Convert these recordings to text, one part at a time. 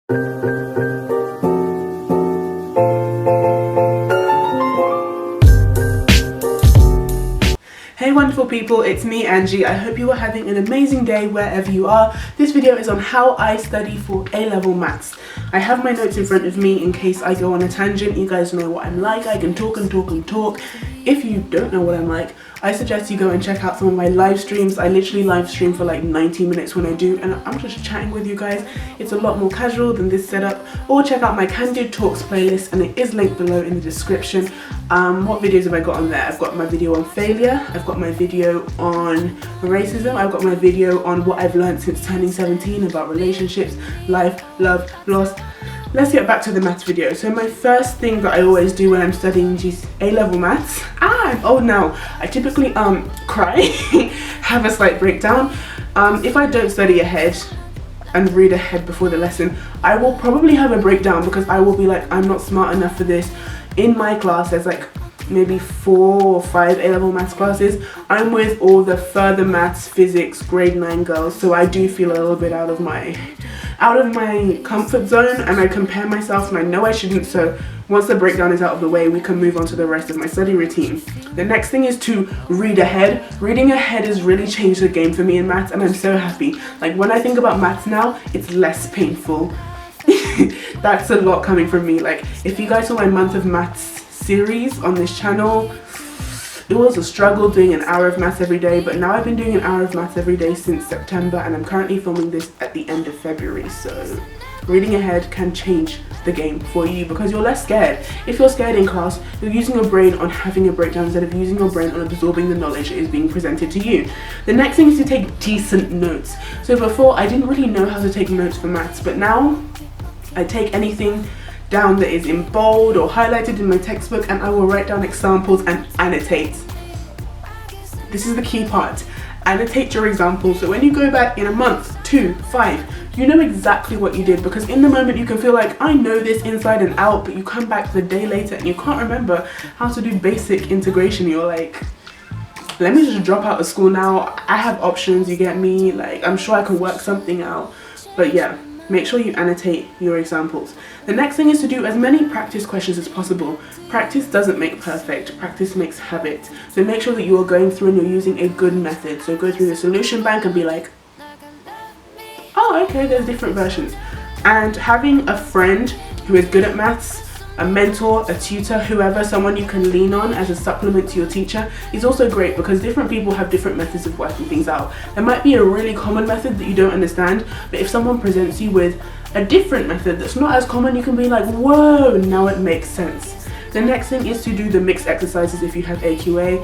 Hey wonderful people, it's me Anjy. I hope you are having an amazing day wherever you are. This video is on how I study for A-level maths. I have my notes in front of me in case I go on a tangent. You guys know what I'm like. I can talk and talk and talk. If you don't know what I'm like, I suggest you go and check out some of my live streams. I literally live stream for like 90 minutes when I do, and I'm just chatting with you guys. It's a lot more casual than this setup. Or check out my Candid Talks playlist, and it is linked below in the description. What videos have I got on there? I've got my video on failure, I've got my video on racism, I've got my video on what I've learned since turning 17 about relationships, life, love, loss. Let's get back to the maths video. So my first thing that I always do when I'm studying A-level maths, I'm old now, I typically cry, have a slight breakdown. If I don't study ahead and read ahead before the lesson, I will probably have a breakdown because I will be like, I'm not smart enough for this. In my class, there's like maybe 4 or 5 A-level maths classes. I'm with all the further maths, physics, grade 9 girls, so I do feel a little bit out of my comfort zone, and I compare myself, and I know I shouldn't. So once the breakdown is out of the way, we can move on to the rest of my study routine. The next thing is to read ahead. Reading ahead has really changed the game for me in maths, and I'm so happy. Like when I think about maths now, it's less painful. That's a lot coming from me. Like if you guys saw my month of maths series on this channel, it was a struggle doing an hour of maths every day, but now I've been doing an hour of maths every day since September, and I'm currently filming this at the end of February. So reading ahead can change the game for you because you're less scared. If you're scared in class, you're using your brain on having a breakdown instead of using your brain on absorbing the knowledge that is being presented to you. The next thing is to take decent notes. So before, I didn't really know how to take notes for maths, but now I take anything down that is in bold or highlighted in my textbook, and I will write down examples and annotate. This is the key part. Annotate your examples, so when you go back in a month, 2, 5, you know exactly what you did, because in the moment you can feel like, I know this inside and out, but you come back the day later and you can't remember how to do basic integration. You're like, let me just drop out of school now. I have options, you get me? Like, I'm sure I can work something out. But yeah, make sure you annotate your examples. The next thing is to do as many practice questions as possible. Practice doesn't make perfect, practice makes habit. So make sure that you are going through and you're using a good method. So go through the solution bank and be like, oh, okay, there's different versions. And having a friend who is good at maths, a mentor, a tutor, whoever, someone you can lean on as a supplement to your teacher is also great, because different people have different methods of working things out. There might be a really common method that you don't understand, but if someone presents you with a different method that's not as common, you can be like, whoa, now it makes sense. The next thing is to do the mixed exercises if you have AQA.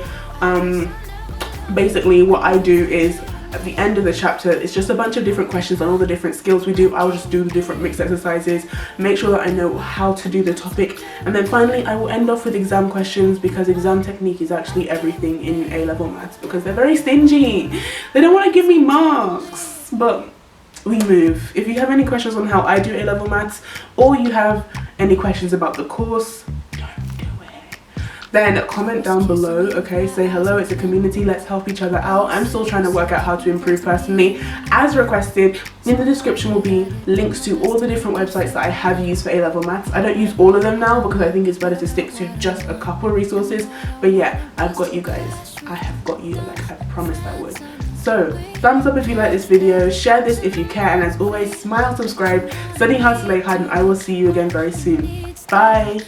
Basically what I do is, at the end of the chapter, it's just a bunch of different questions on all the different skills we do. I'll just do the different mixed exercises, make sure that I know how to do the topic, and then finally I will end off with exam questions, because exam technique is actually everything in A-level maths, because they're very stingy. They don't want to give me marks, but we move. If you have any questions on how I do A-level maths, or you have any questions about the course, then comment down below. Okay, say hello, it's a community, let's help each other out. I'm still trying to work out how to improve personally. As requested, in the description will be links to all the different websites that I have used for A-level maths. I don't use all of them now because I think it's better to stick to just a couple resources, but yeah, I've got you guys. I have got you, like I promised I would. So thumbs up if you like this video, share this if you can, and as always, smile, subscribe, study hard to slay hard, and I will see you again very soon. Bye.